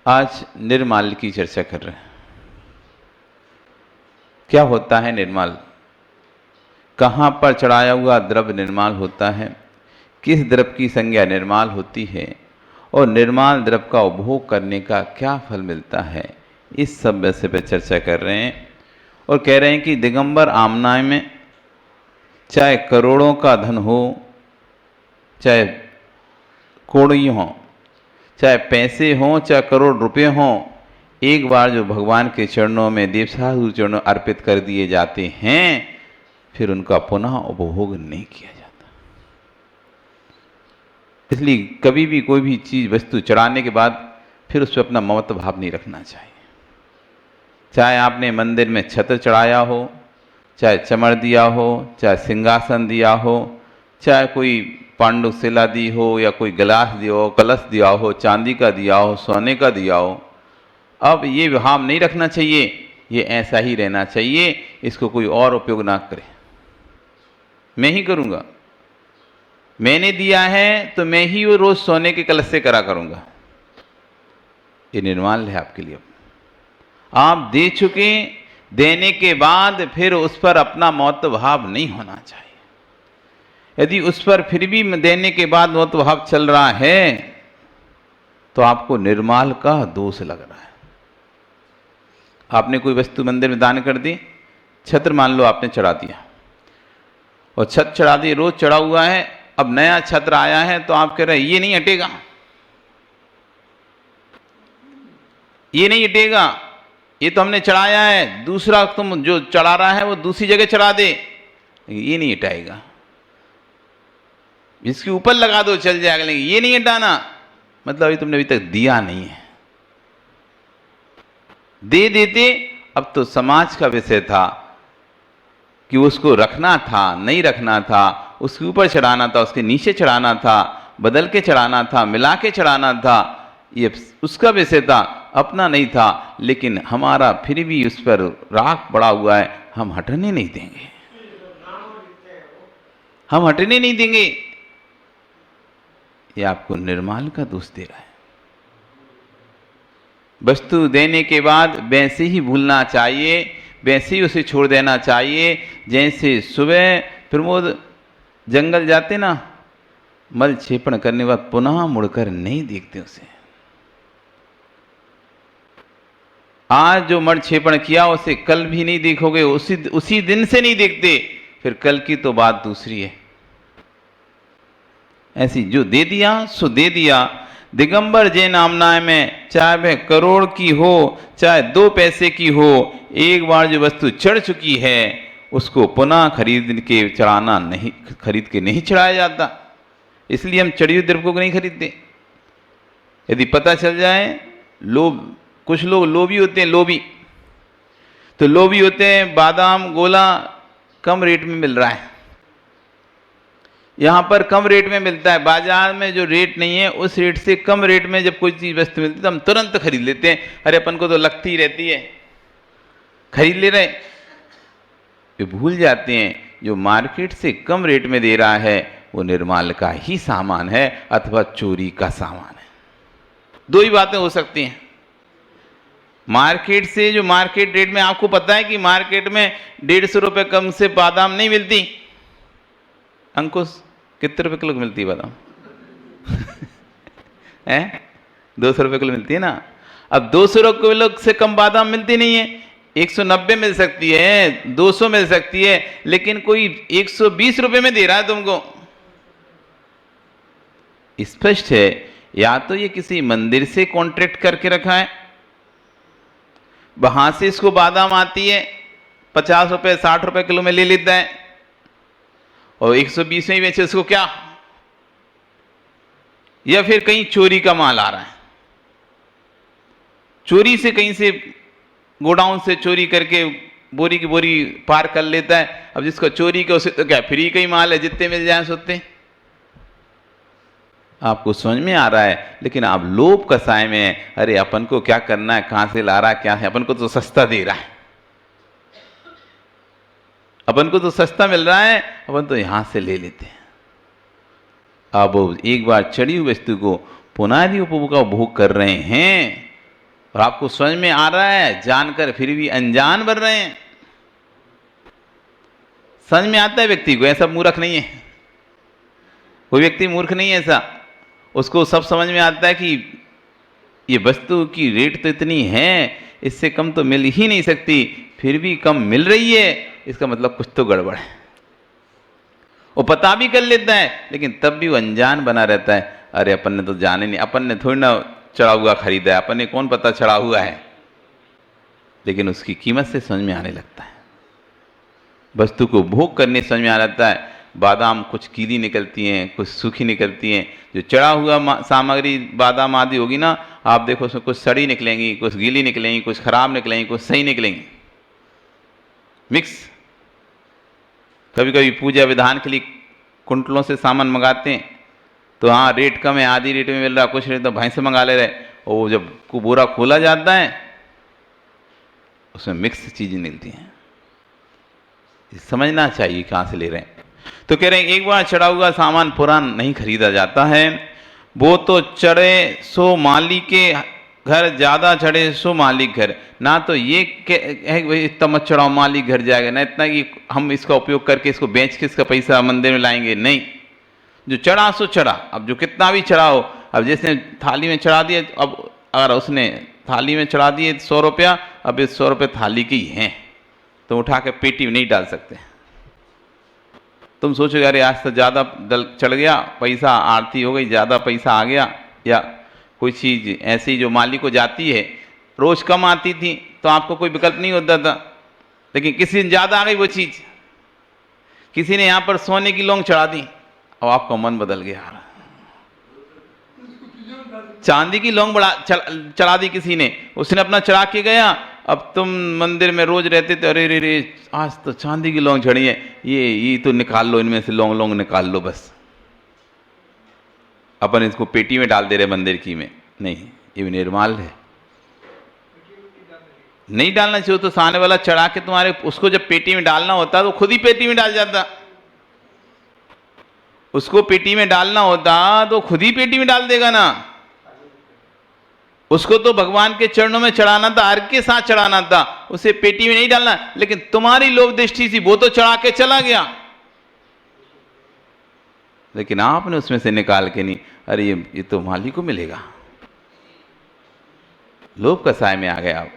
आज निर्माल की चर्चा कर रहे हैं। क्या होता है निर्माल? कहाँ पर चढ़ाया हुआ द्रव्य निर्माल होता है? किस द्रव्य की संज्ञा निर्माल होती है? और निर्माल द्रव्य का उपभोग करने का क्या फल मिलता है? इस सब विषय पर चर्चा कर रहे हैं और कह रहे हैं कि दिगंबर आमनाय में चाहे करोड़ों का धन हो, चाहे कौड़ी हो, चाहे पैसे हों, चाहे करोड़ रुपए हों, एक बार जो भगवान के चरणों में देवसाधु चरणों अर्पित कर दिए जाते हैं, फिर उनका पुनः उपभोग नहीं किया जाता। इसलिए कभी भी कोई भी चीज़ वस्तु चढ़ाने के बाद फिर उस पर अपना ममत्व भाव नहीं रखना चाहिए। चाहे आपने मंदिर में छत्र चढ़ाया हो, चाहे चमड़ दिया हो, चाहे सिंहासन दिया हो, चाहे कोई पांडुशिला दी हो, या कोई गिलास दिया हो, कलश दिया हो, चांदी का दिया हो, सोने का दिया हो, अब ये भाव नहीं रखना चाहिए, ये ऐसा ही रहना चाहिए, इसको कोई और उपयोग ना करे। मैं ही करूँगा, मैंने दिया है तो मैं ही वो रोज सोने के कलश से करा करूँगा। ये निर्माल है आपके लिए। आप दे चुके, देने के बाद फिर उस पर अपना महत्व भाव नहीं होना चाहिए। यदि उस पर फिर भी देने के बाद महत्व भाव चल रहा है तो आपको निर्माल का दोष लग रहा है। आपने कोई वस्तु मंदिर में दान कर दी, छत्र मान लो आपने चढ़ा दिया और छत्र चढ़ा दी, रोज चढ़ा हुआ है, अब नया छत्र आया है तो आप कह रहे हैं ये नहीं हटेगा, ये नहीं हटेगा, ये तो हमने चढ़ाया है, दूसरा तुम जो चढ़ा रहा है वो दूसरी जगह चढ़ा दे, ये नहीं हटाएगा, इसके ऊपर लगा दो चल जाएगा, लेकिन ये नहीं हटाना, मतलब ये तुमने अभी तक दिया नहीं है। दे देते, अब तो समाज का विषय था कि उसको रखना था, नहीं रखना था, उसके ऊपर चढ़ाना था, उसके नीचे चढ़ाना था, बदल के चढ़ाना था, मिला के चढ़ाना था, ये उसका विषय था, अपना नहीं था। लेकिन हमारा फिर भी उस पर राग पड़ा हुआ है, हम हटने नहीं देंगे, हम हटने नहीं देंगे। ये आपको निर्माल का दोष दे रहा है। वस्तु देने के बाद वैसे ही भूलना चाहिए, वैसे ही उसे छोड़ देना चाहिए। जैसे सुबह प्रमोद जंगल जाते ना, मल क्षेपण करने के बाद पुनः मुड़कर नहीं देखते उसे। आज जो मल क्षेपण किया उसे कल भी नहीं देखोगे, उसी दिन से नहीं देखते, फिर कल की तो बात दूसरी है। ऐसी जो दे दिया सो दे दिया। दिगंबर जैन आमनाय में चाहे वह करोड़ की हो, चाहे 2 पैसे की हो, एक बार जो वस्तु चढ़ चुकी है उसको पुनः खरीद के चढ़ाना नहीं, खरीद के नहीं चढ़ाया जाता। इसलिए हम चढ़ी हुई द्रव्य को नहीं खरीदते। यदि पता चल जाए, लोभ, कुछ लोग लोभी होते हैं, लोभी तो लोभी होते हैं, बादाम गोला कम रेट में मिल रहा है, यहाँ पर कम रेट में मिलता है, बाजार में जो रेट नहीं है उस रेट से कम रेट में जब कोई चीज़ वस्तु मिलती है तो हम तुरंत खरीद लेते हैं। अरे अपन को तो लगती ही रहती है, खरीद ले रहे। वे भूल जाते हैं जो मार्केट से कम रेट में दे रहा है वो निर्माल का ही सामान है अथवा चोरी का सामान है। 2 ही बातें हो सकती हैं। मार्केट से, जो मार्केट रेट में, आपको पता है कि मार्केट में 150 रुपये कम से बादाम नहीं मिलती। अंकुश, कितने रुपए किलो मिलती है बादाम? है 200 रुपये किलो मिलती है ना। अब 200 रुपये किलो से कम बादाम मिलती नहीं है। 190 मिल सकती है, 200 मिल सकती है, लेकिन कोई 120 रुपये में दे रहा है तुमको। स्पष्ट है, या तो ये किसी मंदिर से कॉन्ट्रैक्ट करके रखा है, वहां से इसको बादाम आती है, 50 रुपये 60 रुपये किलो में ले लेता है और 120 में ही बेचे उसको, क्या? या फिर कहीं चोरी का माल आ रहा है, चोरी से कहीं से गोडाउन से चोरी करके बोरी की बोरी पार कर लेता है। अब जिसको चोरी का उसे तो क्या फ्री का ही माल है, जितने मिल जाए सोते। आपको समझ में आ रहा है, लेकिन आप लोभ कसाय में है। अरे अपन को क्या करना है, कहां से ला रहा है, क्या है, अपन को तो सस्ता दे रहा है, अपन को तो सस्ता मिल रहा है, अपन तो यहां से ले लेते हैं। अब एक बार चढ़ी हुई वस्तु को पुनः भी उपभोग का उपभोग कर रहे हैं और आपको समझ में आ रहा है, जानकर फिर भी अनजान बन रहे हैं। समझ में आता है व्यक्ति को, ऐसा मूर्ख नहीं है, कोई व्यक्ति मूर्ख नहीं है ऐसा। उसको सब समझ में आता है कि ये वस्तु की रेट तो इतनी है, इससे कम तो मिल ही नहीं सकती, फिर भी कम मिल रही है, इसका मतलब कुछ तो गड़बड़ है। वो पता भी कर लेता है, लेकिन तब भी वो अनजान बना रहता है। अरे अपन ने तो जाने नहीं, अपन ने थोड़ी ना चढ़ा हुआ खरीदा है, अपन ने कौन पता चढ़ा हुआ है। लेकिन उसकी कीमत से समझ में आने लगता है, वस्तु को भोग करने समझ में आ जाता है। बादाम कुछ गीली निकलती हैं, कुछ सूखी निकलती हैं। जो चढ़ा हुआ सामग्री बादाम आदि होगी ना, आप देखो उसमें कुछ सड़ी निकलेंगी, कुछ गीली निकलेंगी, कुछ खराब निकलेंगी, कुछ सही निकलेंगी, मिक्स। कभी कभी पूजा विधान के लिए कुंटलों से सामान मंगाते हैं, तो हाँ रेट कम है, आधी रेट में मिल रहा, कुछ रेट तो भाई से मंगा ले रहे। और वो जब बोरा खोला जाता है, उसमें मिक्स चीज़ें निकलती हैं। समझना चाहिए कहाँ से ले रहे हैं। तो कह रहे हैं एक बार चढ़ा हुआ सामान पुरान नहीं खरीदा जाता है। वो तो चढ़े सो माली के घर, ज़्यादा चढ़े सो मालिक घर। ना तो ये है इतना मत चढ़ाओ मालिक घर जाएगा, ना इतना कि हम इसका उपयोग करके इसको बेच के इसका पैसा मंदिर में लाएंगे, नहीं। जो चढ़ा सो चढ़ा। अब जो कितना भी चढ़ाओ, अब जिसने थाली में चढ़ा दिया, अब अगर उसने थाली में चढ़ा दिए 100 रुपया, अब इस 100 रुपये थाली के ही हैं, तो उठा के पेटी में नहीं डाल सकते। तुम सोचोगे अरे आज तो ज़्यादा चढ़ गया पैसा, आरती हो गई, ज़्यादा पैसा आ गया, या कोई चीज़ ऐसी जो मालिक को जाती है, रोज़ कम आती थी तो आपको कोई विकल्प नहीं होता था, लेकिन किसी दिन ज़्यादा आ गई वो चीज़, किसी ने यहाँ पर सोने की लौंग चढ़ा दी, अब आपका मन बदल गया, चांदी की लौंग चढ़ा दी किसी ने, उसने अपना चढ़ा के गया। अब तुम मंदिर में रोज रहते थे, अरे रे रे आज तो चांदी की लौंग चढ़ी है, ये तो निकाल लो, इनमें से लौंग निकाल लो बस। अपन इसको पेटी में डाल दे रहे मंदिर की में, नहीं, ये भी निर्माल है, नहीं डालना चाहिए। तो सामने वाला चढ़ा के तुम्हारे, उसको जब पेटी में डालना होता तो खुद ही पेटी में डाल जाता, उसको पेटी में डालना होता तो खुद ही पेटी में डाल देगा ना। उसको तो भगवान के चरणों में चढ़ाना था, अर्घ के साथ चढ़ाना था, उसे पेटी में नहीं डालना। लेकिन तुम्हारी लोभ दृष्टि थी, वो तो चढ़ा के चला गया, लेकिन आपने उसमें से निकाल के नहीं, अरे ये तो मालिक को मिलेगा। लोभ का साय में आ गए आप,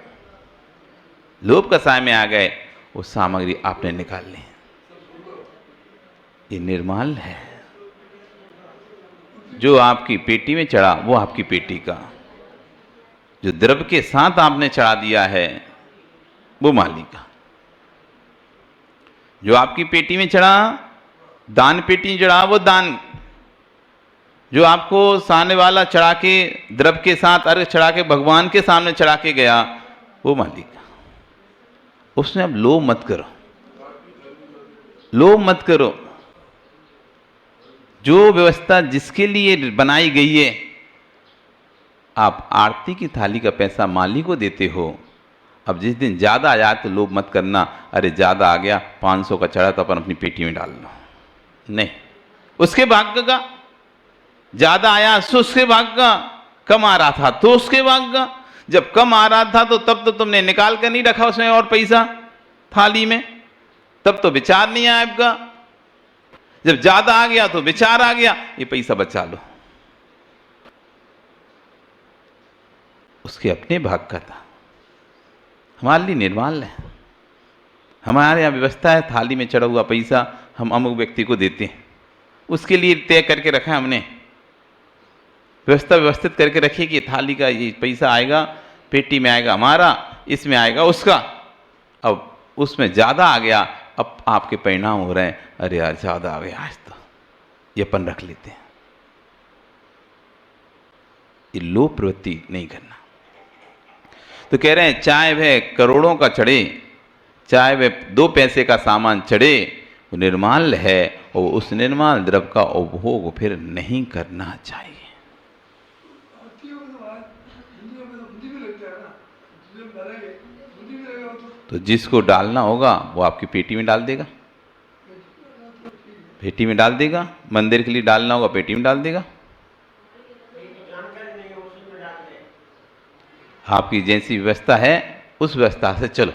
लोभ का साय में आ गए, वो सामग्री आपने निकाल ली, ये निर्माल है। जो आपकी पेटी में चढ़ा वो आपकी पेटी का, जो द्रव्य के साथ आपने चढ़ा दिया है वो मालिक का। जो आपकी पेटी में चढ़ा, दान पेटी में चढ़ा, वो दान। जो आपको सामने वाला चढ़ा के, द्रव्य के साथ अर्घ चढ़ा के भगवान के सामने चढ़ा के गया, वो मालिक का। उसमें अब लोभ मत करो, लोभ मत करो। जो व्यवस्था जिसके लिए बनाई गई है, आप आरती की थाली का पैसा माली को देते हो। अब जिस दिन ज़्यादा आ जाए तो लोभ मत करना, अरे ज़्यादा आ गया 500 का चढ़ा तो अपन अपनी पेटी में डाल लो, नहीं। उसके भाग्य का ज़्यादा आया तो उसके भाग्य का, कम आ रहा था तो उसके भाग्य का। जब कम आ रहा था तो तब तो तुमने निकाल कर नहीं रखा उसमें और पैसा थाली में, तब तो विचार नहीं आया आपका। जब ज़्यादा आ गया तो विचार आ गया, ये पैसा बचा लो। उसके अपने भाग का था, हमारे लिए निर्माल है। हमारे यहाँ व्यवस्था है, थाली में चढ़ा हुआ पैसा हम अमुक व्यक्ति को देते हैं, उसके लिए तय करके रखा है हमने, व्यवस्था व्यवस्थित करके रखी कि थाली का ये पैसा आएगा, पेटी में आएगा हमारा, इसमें आएगा उसका। अब उसमें ज़्यादा आ गया, अब आपके परिणाम हो रहे हैं, अरे यार ज़्यादा आ गया आज तो, ये अपन रख लेते हैं। ये लोभ प्रवृत्ति नहीं करना। तो कह रहे हैं चाहे वह करोड़ों का चढ़े, चाहे वह 2 पैसे का सामान चढ़े, वो निर्माल है, और उस निर्माल द्रव्य का उपभोग फिर नहीं करना चाहिए। तो जिसको डालना होगा वो आपकी पेटी में डाल देगा, पेटी में डाल देगा। मंदिर के लिए डालना होगा पेटी में डाल देगा। आपकी जैसी व्यवस्था है उस व्यवस्था से चलो।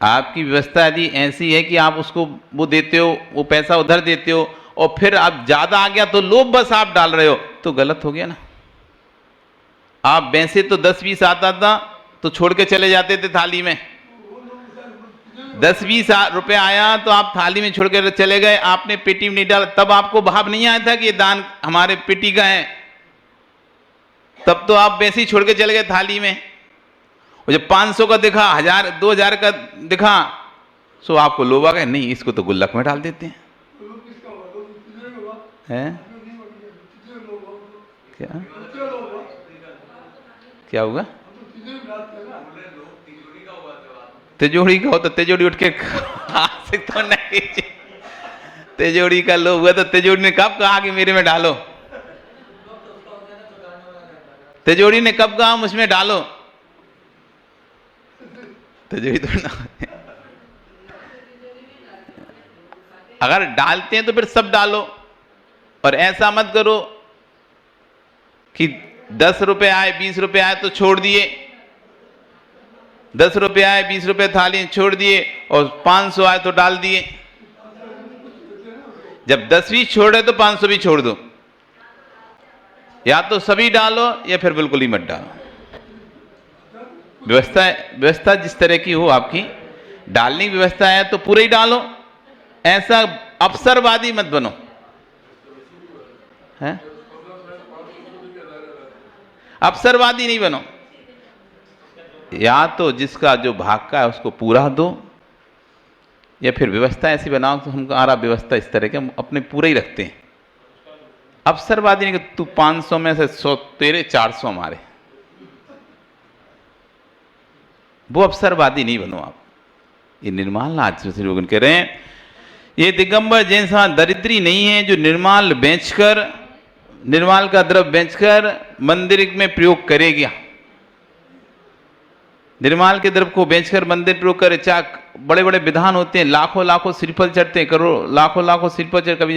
आपकी व्यवस्था यदि ऐसी है कि आप उसको वो देते हो, वो पैसा उधर देते हो, और फिर आप ज्यादा आ गया तो लोभ बस आप डाल रहे हो, तो गलत हो गया ना। आप वैसे तो 10-20 आता था तो छोड़ के चले जाते थे थाली में, 10-20 रुपए आया तो आप थाली में छोड़ के चले गए, आपने पेटी में नहीं डाला, तब आपको भाव नहीं आया था कि ये दान हमारे पेटी का है, तब तो आप वैसे ही छोड़ के चले गए थाली में। और जब 500 का दिखा, 1000 2000 का दिखा, सो आपको लोभ आ गया, नहीं इसको तो गुल्लक में डाल देते हैं। क्या क्या होगा? तिजोरी का हो तो तिजोरी उठ के खा सकते हो, नहीं तिजोरी का लोभ हुआ तो तिजोरी ने कब कहा कि मेरे में डालो? तिजोरी ने कब कहा मुझमें डालो? तिजोरी तो ना, अगर डालते हैं तो फिर सब डालो, और ऐसा मत करो कि 10 रुपए आए 20 रुपए आए तो छोड़ दिए, 10 रुपए आए 20 रुपए थाली छोड़ दिए, और 500 आए तो डाल दिए। जब 10 भी छोड़ रहे तो 500 भी छोड़ दो, या तो सभी डालो या फिर बिल्कुल ही मत डालो। व्यवस्था जिस तरह की हो आपकी, डालने की व्यवस्था है तो पूरे ही डालो, ऐसा अवसरवादी मत बनो, है अवसरवादी नहीं बनो। या तो जिसका जो भाग का है उसको पूरा दो, या फिर व्यवस्था ऐसी बनाओ तो हमारा व्यवस्था इस तरह के हम अपने पूरे ही रखते हैं। अवसरवादी नहीं कि तू 500 में से 100 तेरे 400 हमारे, वो अवसरवादी नहीं बनो आप। ये निर्माल आज से लोग कह रहे हैं, ये दिगंबर जैन समाज दरिद्री नहीं है जो निर्माल बेचकर, निर्माल का द्रव्य बेचकर मंदिर में प्रयोग करेगा। निर्माल के द्रव्य को बेचकर मंदिर प्रयोग करे, चाहे बड़े बड़े विधान होते हैं, लाखों लाखों श्रीफल चढ़ते हैं, करोड़ लाखों लाखों श्रीफल चढ़, कभी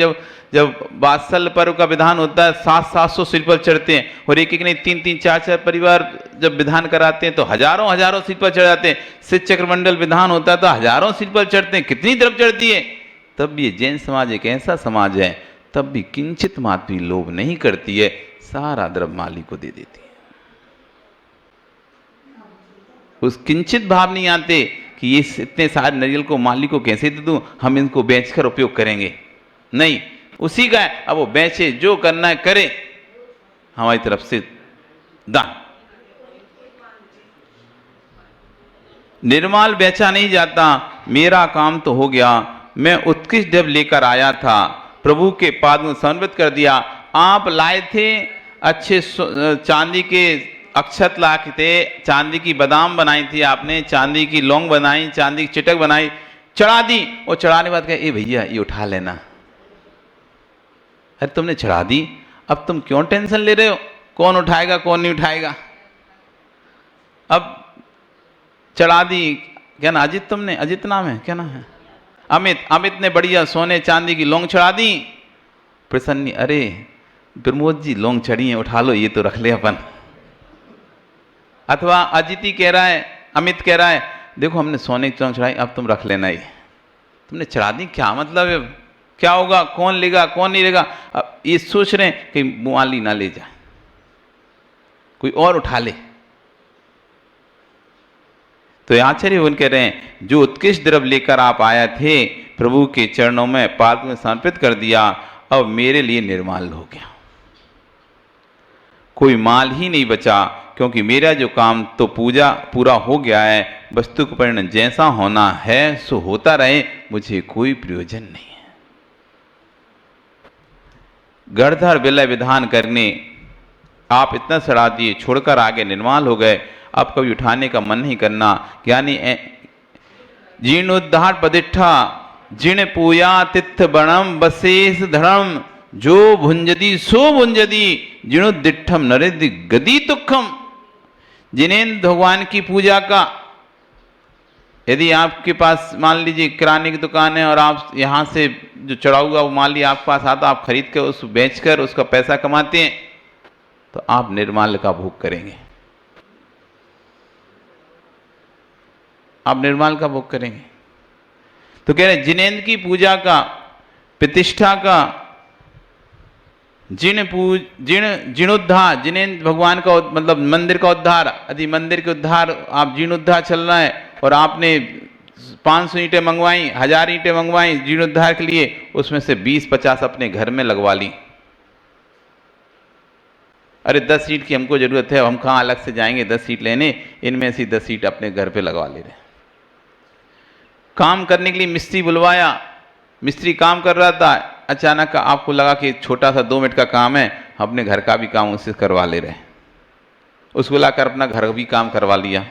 जब वात्सल्य पर्व का विधान होता है 700-700 श्रीफल चढ़ते हैं, और एक एक नहीं 3-3 4-4 परिवार जब विधान कराते हैं तो हजारों हजारों श्रीफल चढ़ जाते हैं। शिव चक्रमंडल विधान होता है तो हजारों श्रीफल चढ़ते हैं, कितनी द्रव्य चढ़ती है। तब ये जैन समाज एक ऐसा समाज है, तब भी किंचित मात्र भी लोभ नहीं करती है, सारा द्रव्य माली को दे देती है। उस किंचित भाव नहीं आते कि ये इतने सारे नारियल को माली को कैसे दे दूं, हम इनको बेचकर उपयोग करेंगे, नहीं, उसी का है, अब वो बेचे, जो करना है करे, हमारी तरफ से दान। निर्माल बेचा नहीं जाता, मेरा काम तो हो गया, मैं उत्कृष्ट द्रव्य लेकर आया था, प्रभु के पाद में समर्पित कर दिया। आप लाए थे अच्छे चांदी के अक्षत लाके थे, चांदी की बादाम बनाई थी आपने, चांदी की लौंग बनाई, चांदी की चिटक बनाई, चढ़ा दी, और चढ़ाने के बाद कहा ए भैया ये उठा लेना। अरे तुमने चढ़ा दी, अब तुम क्यों टेंशन ले रहे हो, कौन उठाएगा कौन नहीं उठाएगा। अब चढ़ा दी, क्या ना अजित, तुमने अजित नाम है, क्या नाम है, अमित ने बढ़िया सोने चांदी की लौंग चढ़ा दी। प्रसन्नी, अरे प्रमोद जी लौंग चढ़ी है, उठा लो, ये तो रख ले अपन। अथवा अजिति कह रहा है, अमित कह रहा है, देखो हमने सोने की लौंग चढ़ाई, अब तुम रख लेना, ये तुमने चढ़ा दी, क्या मतलब है, क्या होगा, कौन लेगा कौन नहीं लेगा। अब ये सोच रहे हैं कि मुआली ना ले जाए, कोई और उठा ले। तो आचार्य उन कह रहे हैं, जो उत्कृष्ट द्रव्य लेकर आप आए थे, प्रभु के चरणों में पाद में समर्पित कर दिया, अब मेरे लिए निर्माल हो गया, कोई माल ही नहीं बचा, क्योंकि मेरा जो काम तो पूरा हो गया है। वस्तु का परिणाम जैसा होना है सो होता रहे, मुझे कोई प्रयोजन नहीं है। गढ़धर विलय विधान करने आप इतना सड़ा दिए, छोड़कर आगे निर्माल हो गए, अब कभी उठाने का मन नहीं करना। यानी जीर्णोद्धार पदिठा जिण पूया तिथ बणम बशेष धर्म, जो भुंजदी सो भुंजदी जिणोदिठम नरेदि गदी तुखम। जिनेन्द्र भगवान की पूजा का, यदि आपके पास मान लीजिए किराने की दुकान है और आप यहाँ से जो चढ़ा हुआ वो मान लीजिए आपके पास आता, आप खरीद कर उस बेचकर उसका पैसा कमाते हैं, तो आप निर्माल्य का भोग करेंगे, आप निर्माल का भोग करेंगे। तो कह रहे जिनेंद्र की पूजा का, प्रतिष्ठा का, जीर्णोद्धार, जिनेंद्र भगवान का मतलब मंदिर का उद्धार, यदि मंदिर के उद्धार, आप जीर्णोद्धार चल रहा है और आपने 500 ईंटें मंगवाई, 1000 ईंटें मंगवाई जीर्णोद्धार के लिए, उसमें से 20-50 अपने घर में लगवा ली। अरे 10 ईंट की हमको जरूरत है, हम कहाँ अलग से जाएंगे 10 ईंट लेने, इनमें से 10 ईंट अपने घर पे लगवा ले रहे। काम करने के लिए मिस्त्री बुलवाया, मिस्त्री काम कर रहा था, अचानक आपको लगा कि छोटा सा 2 मिनट का काम है, अपने घर का भी काम उससे करवा ले रहे, उसको लाकर अपना घर भी काम करवा लिया।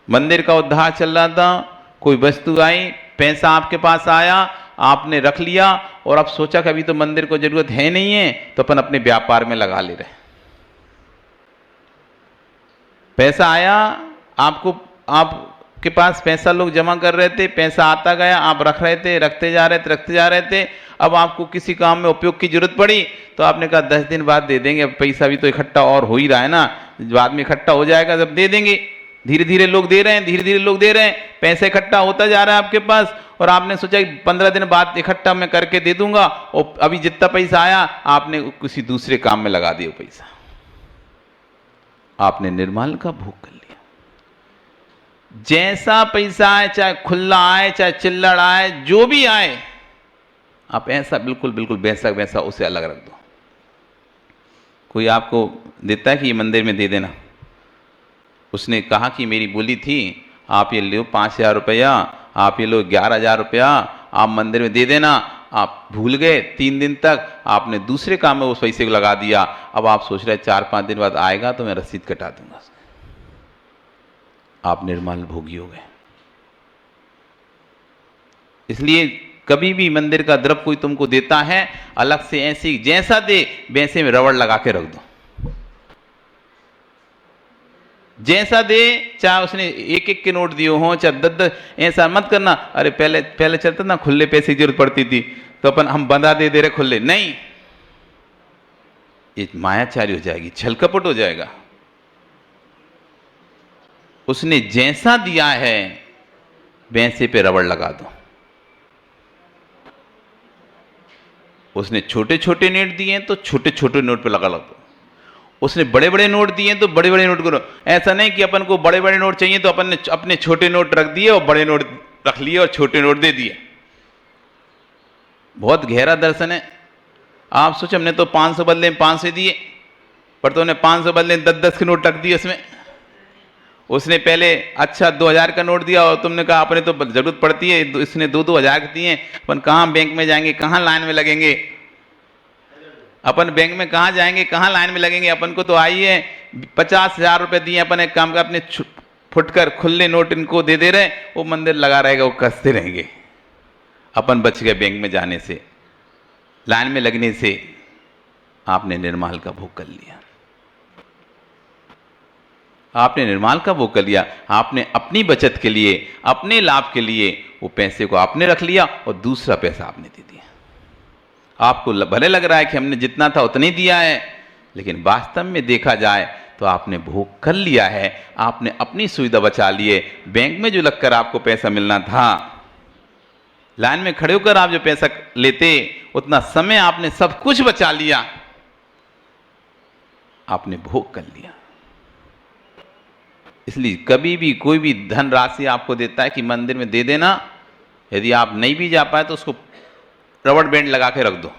मंदिर का उद्धार चल रहा था, कोई वस्तु आई, पैसा आपके पास आया, आपने रख लिया और अब सोचा कि अभी तो मंदिर को जरूरत है नहीं है, तो अपन अपने व्यापार में लगा ले रहे। पैसा आया आपको, आपके पास पैसा लोग जमा कर रहे थे, पैसा आता गया, आप रख रहे थे, रखते जा रहे थे। अब आपको किसी काम में उपयोग की जरूरत पड़ी तो आपने कहा 10 दिन बाद दे देंगे, अब पैसा भी तो इकट्ठा और हो ही रहा है ना, बाद में इकट्ठा हो जाएगा जब दे देंगे। धीरे धीरे लोग दे रहे हैं, धीरे धीरे लोग दे रहे हैं, पैसा इकट्ठा होता जा रहा है आपके पास, और आपने सोचा कि 15 दिन बाद इकट्ठा मैं करके दे दूंगा, और अभी जितना पैसा आया आपने किसी दूसरे काम में लगा दिया पैसा, आपने निर्माल का भोग कर लिया। जैसा पैसा आए, चाहे खुला आए, चाहे चिल्लड़ आए, जो भी आए, आप ऐसा बिल्कुल बिल्कुल वैसा उसे अलग रख दो। कोई आपको देता है कि ये मंदिर में दे देना, उसने कहा कि मेरी बोली थी आप ये लो 5000 रुपया, आप ये लो 11000 रुपया, आप मंदिर में दे देना, आप भूल गए, 3 दिन तक आपने दूसरे काम में उस पैसे को लगा दिया, अब आप सोच रहे 4-5 दिन बाद आएगा तो मैं रसीद कटा दूंगा, आप निर्माल भोगी हो गए। इसलिए कभी भी मंदिर का द्रव्य कोई तुमको देता है, अलग से ऐसे जैसा दे वैसे में रबड़ लगा के रख दो। जैसा दे, चाहे उसने 1-1 के नोट दिए हो, चाहे 10-10, ऐसा मत करना। अरे पहले चलता ना, खुले पैसे की जरूरत पड़ती थी तो अपन हम बंधा दे रहे खुले, नहीं, ये मायाचारी हो जाएगी, छल कपट हो जाएगा। उसने जैसा दिया है वैसे पे रबड़ लगा दो। उसने छोटे छोटे नोट दिए तो छोटे छोटे नोट पे लगा दो, उसने बड़े बड़े नोट दिए तो बड़े बड़े नोट करो। ऐसा नहीं कि अपन को बड़े बड़े नोट चाहिए तो अपन ने अपने छोटे नोट रख दिए और बड़े नोट रख लिए और छोटे नोट दे दिए। बहुत गहरा दर्शन है। आप सोचो हमने तो 500 बदले 500 दिए, पर तो उन्हें 500 बदले 10-10 के नोट रख दिए उसमें। उसने पहले अच्छा 2000 का नोट दिया और तुमने कहा अपने तो जरूरत पड़ती है, इसने 2-2 हजार दिए, अपन कहाँ बैंक में जाएंगे, कहाँ लाइन में लगेंगे, अपन बैंक में कहाँ जाएंगे, कहाँ लाइन में लगेंगे। अपन को तो आइए 50,000 रुपए दिए, अपन एक काम का अपने फुटकर खुले नोट इनको दे रहे, वो मंदिर लगा रहेगा, वो कसते रहेंगे। अपन बच गए बैंक में जाने से, लाइन में लगने से। आपने निर्माल का भोग कर लिया, आपने निर्माल का भोग कर लिया। आपने अपनी बचत के लिए, अपने लाभ के लिए वो पैसे को आपने रख लिया और दूसरा पैसा आपने दे दिया। आपको भले लग रहा है कि हमने जितना था उतना ही दिया है, लेकिन वास्तव में देखा जाए तो आपने भोग कर लिया है। आपने अपनी सुविधा बचा लिए। बैंक में जो लगकर आपको पैसा मिलना था, लाइन में खड़े होकर आप जो पैसा लेते, उतना समय आपने सब कुछ बचा लिया, आपने भोग कर लिया। इसलिए कभी भी कोई भी धनराशि आपको देता है कि मंदिर में दे देना, यदि आप नहीं भी जा पाए तो उसको रबड़ बैंड लगा के रख दो,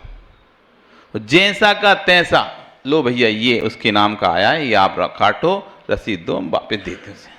जैसा का तैसा, लो भैया ये उसके नाम का आया है, ये आप काटो, रसीद दो, हम वापस देते हैं।